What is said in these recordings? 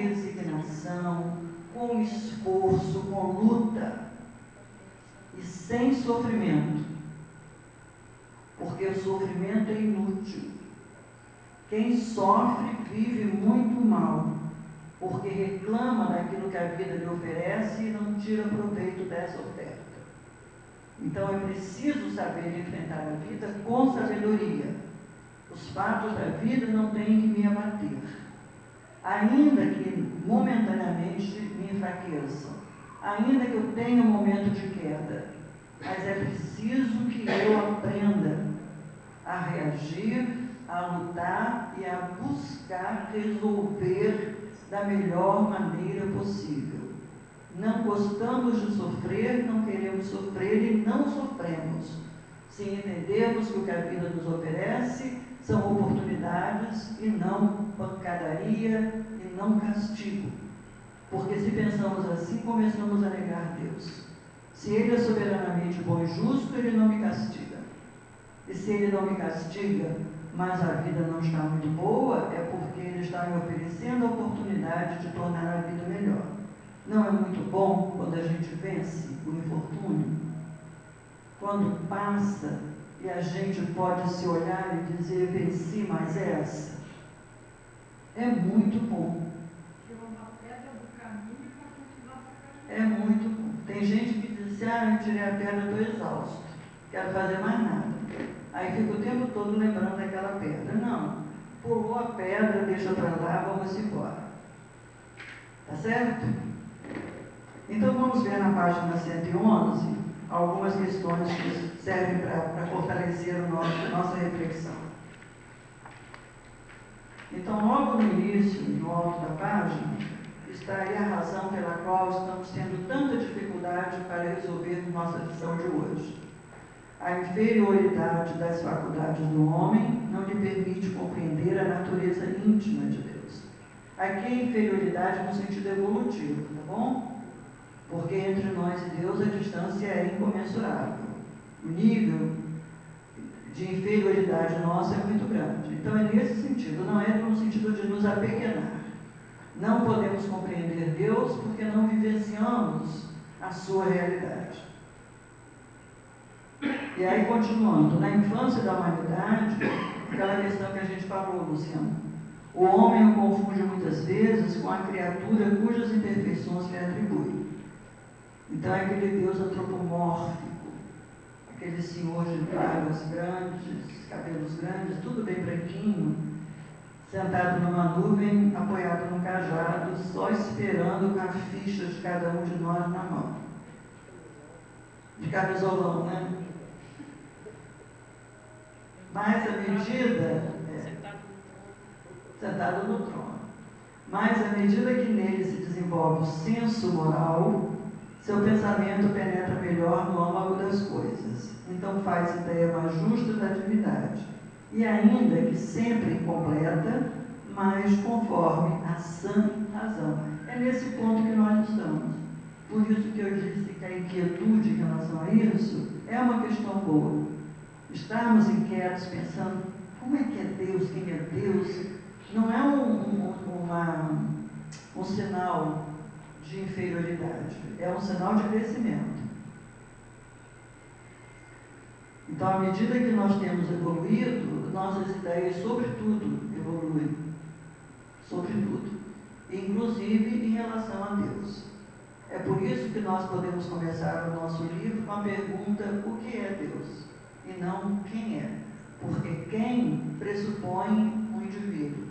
resignação, com esforço, com luta e sem sofrimento, porque o sofrimento é inútil. Quem sofre vive muito mal, porque reclama daquilo que a vida lhe oferece e não tira proveito dessa oferta. Então é preciso saber enfrentar a vida com sabedoria. Os fatos da vida não têm que me abater, ainda que momentaneamente me enfraqueçam, ainda que eu tenha um momento de queda, mas é preciso que eu aprenda a reagir, a lutar e a buscar resolver da melhor maneira possível. Não gostamos de sofrer, não queremos sofrer e não sofremos. Se entendemos que o que a vida nos oferece são oportunidades e não pancadaria e não castigo. Porque se pensamos assim, começamos a negar Deus. Se Ele é soberanamente bom e justo, Ele não me castiga. E se Ele não me castiga, mas a vida não está muito boa, é porque Ele está me oferecendo a oportunidade de tornar a vida melhor. Não é muito bom quando a gente vence o infortúnio? Quando passa e a gente pode se olhar e dizer, venci mais essa? É muito bom. É muito bom. Tem gente que diz assim, eu tirei a pedra, estou exausto, quero fazer mais nada. Aí fica o tempo todo lembrando daquela pedra. Não, pulou a pedra, deixa para lá, vamos embora. Tá certo? Então vamos ver na página 111 algumas questões que servem para fortalecer a nossa reflexão. Então, logo no início, no alto da página, está aí a razão pela qual estamos tendo tanta dificuldade para resolver nossa lição de hoje. A inferioridade das faculdades do homem não lhe permite compreender a natureza íntima de Deus. Aqui a inferioridade no sentido evolutivo, tá bom? Porque entre nós e Deus a distância é incomensurável. O nível de inferioridade nossa é muito grande. Então é nesse sentido, não é no sentido de nos apequenar. Não podemos compreender Deus porque não vivenciamos a sua realidade. E aí, continuando, na infância da humanidade, aquela questão que a gente falou, Luciano, o homem o confunde muitas vezes com a criatura cujas imperfeições lhe atribui. Então é aquele Deus antropomórfico, aquele senhor de barbas grandes, cabelos grandes, tudo bem branquinho, sentado numa nuvem, apoiado num cajado, só esperando com a ficha de cada um de nós na mão. De camisolão, né? Mas à medida... sentado no trono. Mas à medida que nele se desenvolve o senso moral, seu pensamento penetra melhor no âmago das coisas. Então faz ideia mais justa da divindade. E ainda que sempre incompleta, mas conforme a sã razão. É nesse ponto que nós estamos. Por isso que eu disse que a inquietude em relação a isso é uma questão boa. Estarmos inquietos pensando, como é que é Deus, quem é Deus, não é um sinal de inferioridade, é um sinal de crescimento. Então, à medida que nós temos evoluído, nossas ideias, sobretudo, evoluem. Sobretudo. Inclusive em relação a Deus. É por isso que nós podemos começar o nosso livro com a pergunta, o que é Deus? E não quem é. Porque quem pressupõe um indivíduo.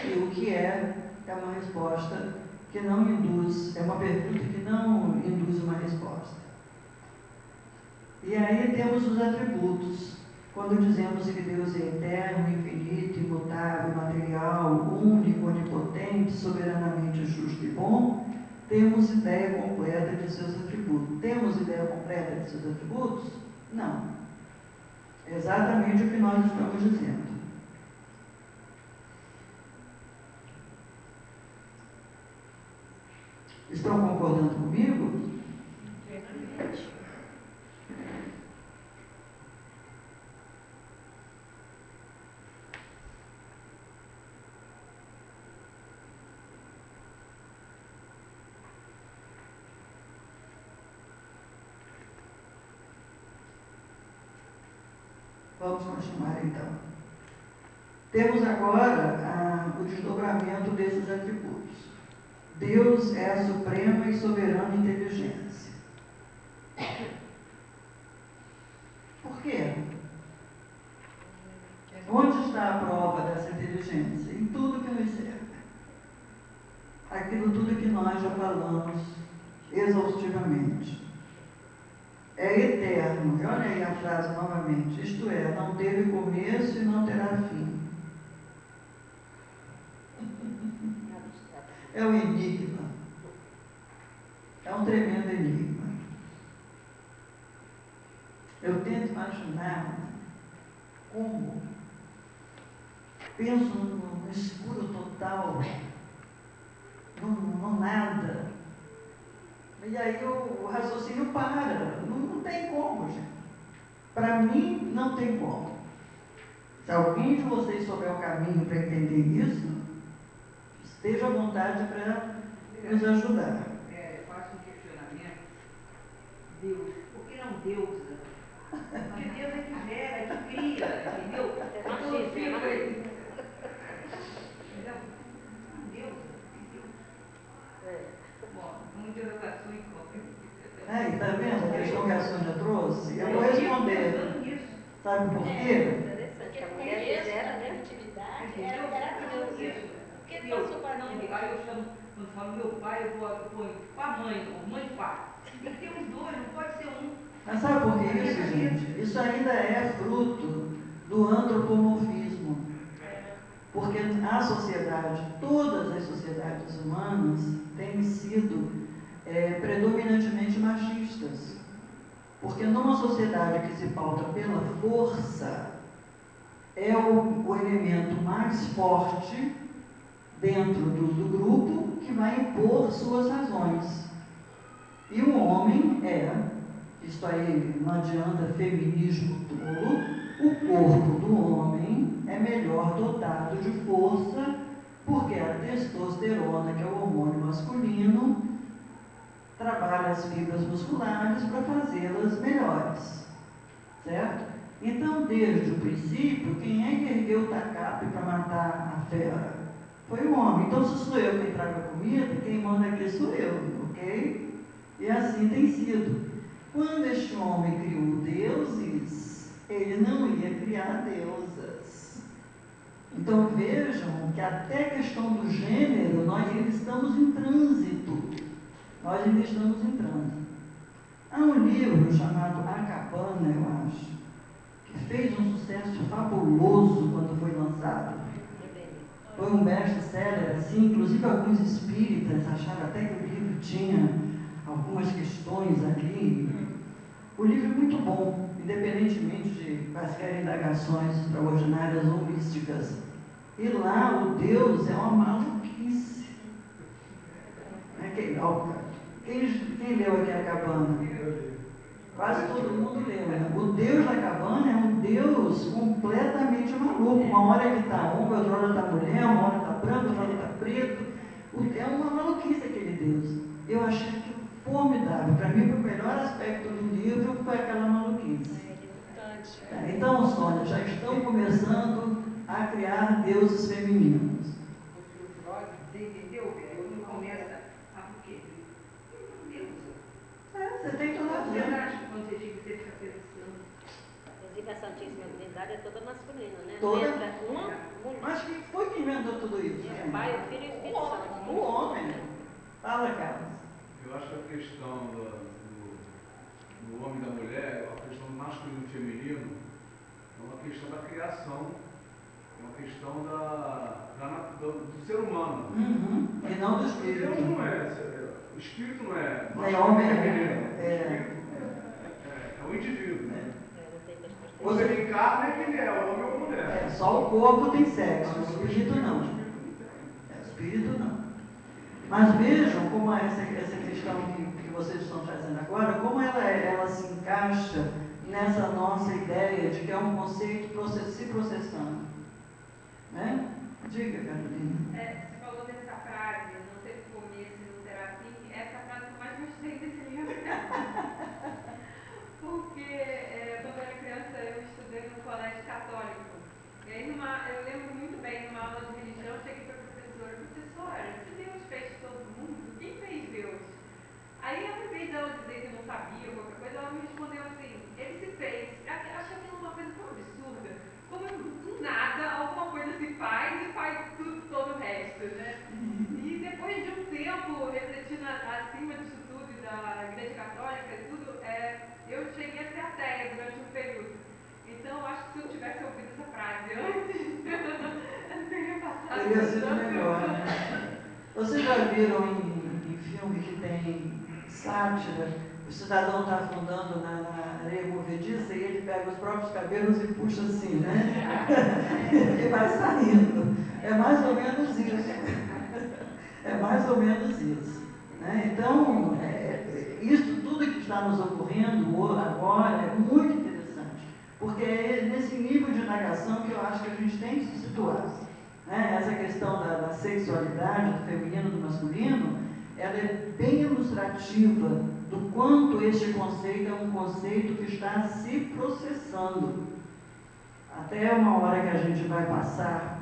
E o que é uma resposta que não induz, é uma pergunta que não induz uma resposta. E aí temos os atributos. Quando dizemos que Deus é eterno, infinito, imutável, material, único, onipotente, soberanamente justo e bom, temos ideia completa de seus atributos. Temos ideia completa de seus atributos? Não. É exatamente o que nós estamos dizendo. Estão concordando comigo? Vamos continuar então. Temos agora o desdobramento desses atributos. Deus é a suprema e soberana inteligência. Por quê? Onde está a prova dessa inteligência? Em tudo que nos cerca. Aquilo tudo que nós já falamos exaustivamente. É eterno. E olha aí a frase novamente. Isto é, não teve começo e não terá fim. É um enigma. É um tremendo enigma. Eu tento imaginar como penso no escuro total, no nada. E aí o raciocínio para. Não tem como, gente. Para mim, não tem como. Se alguém de vocês souber o caminho para entender isso, esteja à vontade para nos ajudar. Faço um questionamento. Deus, por que não Deus? Porque Deus é que gera, é que cria, entendeu? Então eu fico aí. Entendeu? Deus. Bom, muita interrogação em Aí, está vendo a questão que a Sônia trouxe? Eu vou responder. Sabe por quê? Porque a mulher gera, né? Atividade, era Deus. Porque passou para não. Aí eu chamo, quando falo meu pai, eu ponho com a mãe, ou mãe e pai. Tem que ter os dois, não pode ser um. Mas sabe por que isso, gente? Isso ainda é fruto do antropomorfismo. Porque a sociedade, todas as sociedades humanas, têm sido predominantemente machistas. Porque numa sociedade que se pauta pela força, é o elemento mais forte dentro do grupo que vai impor suas razões. E o homem isto aí não adianta feminismo tolo, o corpo do homem é melhor dotado de força, porque a testosterona, que é o hormônio masculino, trabalha as fibras musculares para fazê-las melhores, certo? Então, desde o princípio, quem é que ergueu o tacape para matar a fera? Foi o homem. Então, se sou eu quem traga comida, quem manda aqui sou eu, ok? E assim tem sido. Quando este homem criou deuses, ele não ia criar deusas. Então, vejam que até a questão do gênero, nós ainda estamos em trânsito. Nós ainda estamos em trânsito. Há um livro chamado A Cabana, eu acho, que fez um sucesso fabuloso quando foi lançado. Foi um best-seller, assim, inclusive alguns espíritas acharam até que o livro tinha algumas questões ali. O livro é muito bom, independentemente de quaisquer indagações extraordinárias ou místicas. E lá o Deus é uma maluquice. Quem leu aqui A Cabana? Quase todo mundo leu, né? O Deus da cabana é um Deus completamente maluco. Uma hora ele está homem, outra hora está mulher, uma hora está branco, outra hora está preto. É uma maluquice aquele Deus. Eu achei aquilo formidável. Para mim, o melhor aspecto do livro foi aquela maluquice. Então, Sônia, já estão começando a criar deuses femininos. Entendeu? Não começa a por quê? Você tem toda a razão. Quando você tinha que ter pensando. Inclusive, a Santíssima Trindade é toda masculina, né? Toda. Uma mulher. Mas quem foi que inventou tudo isso? O Pai, o Filho e o Espírito Santo. O homem. Fala, Carlos. Eu acho que a questão do homem e da mulher, a questão do masculino e feminino, é uma questão da criação, é uma questão do ser humano. Uhum. E não do espírito. Deus não é. O espírito não é. É homem, é o indivíduo. Você encarna é que ele é homem ou mulher. Só o corpo tem sexo, o espírito não. O espírito não. Mas vejam como essa questão que vocês estão trazendo agora, como ela se encaixa nessa nossa ideia de que é um conceito se processando. Né? Diga, Carolina. Você falou dessa frase, não teve começo e não terá fim. Essa frase que eu mais gostei desse livro. Porque quando eu era criança eu estudei no colégio teria sido melhor, né? Vocês já viram em filme que tem sátira, o cidadão está afundando na areia movediça e ele pega os próprios cabelos e puxa assim, né? E vai saindo. É mais ou menos isso. É mais ou menos isso. Né? Então, isso tudo que está nos ocorrendo agora é muito interessante, porque é nesse nível de indagação que eu acho que a gente tem que se situar. Né? Essa questão da sexualidade, do feminino, do masculino, ela é bem ilustrativa do quanto este conceito é um conceito que está se processando. Até uma hora que a gente vai avançar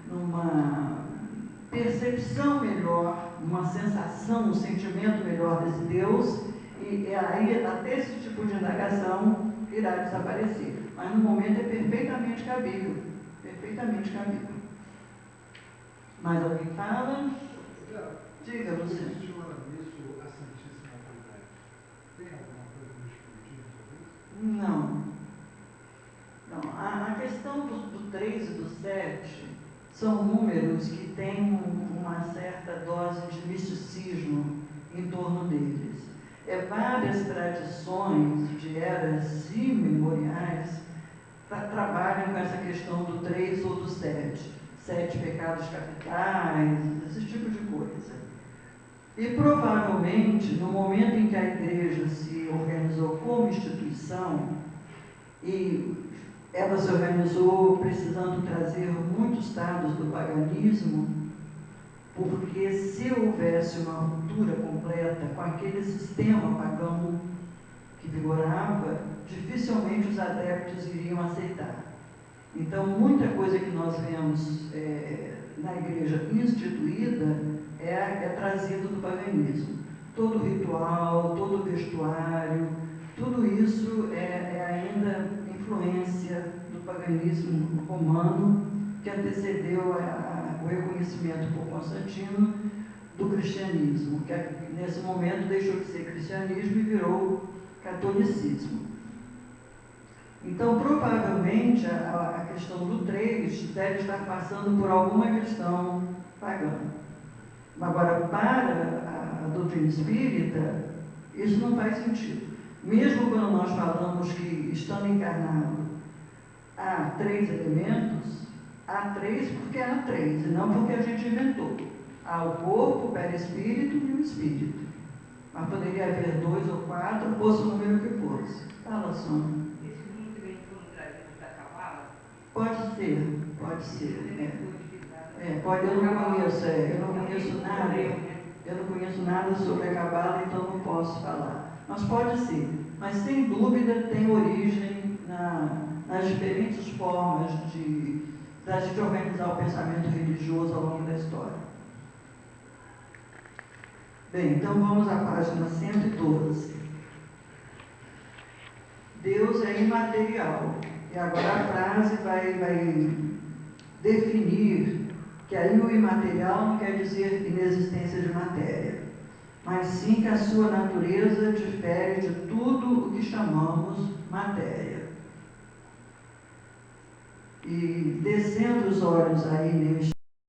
numa percepção melhor, uma sensação, um sentimento melhor desse Deus, e aí até esse tipo de indagação irá desaparecer. Mas no momento é perfeitamente cabível, perfeitamente cabível. Mais alguém fala? Diga, você. Funciona nisso a Santíssima Trindade? Tem alguma coisa no Espiritismo sobre isso? Não. A questão do 3 e do 7 são números que têm uma certa dose de misticismo em torno deles. Várias tradições de eras imemoriais trabalham com essa questão do 3 ou do 7. 7 pecados capitais, esse tipo de coisa. E provavelmente, no momento em que a igreja se organizou como instituição, e ela se organizou precisando trazer muitos dados do paganismo, porque se houvesse uma ruptura completa com aquele sistema pagão que vigorava, dificilmente os adeptos iriam aceitar. Então, muita coisa que nós vemos na igreja instituída é trazido do paganismo. Todo ritual, todo vestuário, tudo isso é ainda influência do paganismo romano, que antecedeu o reconhecimento por Constantino do cristianismo, que nesse momento deixou de ser cristianismo e virou catolicismo. Então, provavelmente, a questão do 3 deve estar passando por alguma questão pagã. Agora, para a doutrina espírita, isso não faz sentido. Mesmo quando nós falamos que, estando encarnado, há 3 elementos, há 3 porque há 3, e não porque a gente inventou. Há o corpo, o perispírito e o espírito. Mas poderia haver 2 ou 4, fosse o número que fosse. Fala, Sônia. Pode ser. Eu não conheço nada sobre a Cabala, então não posso falar. Mas pode ser. Mas sem dúvida tem origem nas diferentes formas da gente organizar o pensamento religioso ao longo da história. Bem, então vamos à página 112. Deus é imaterial. E agora a frase vai definir que aí o imaterial não quer dizer inexistência de matéria, mas sim que a sua natureza difere de tudo o que chamamos matéria. E descendo os olhos aí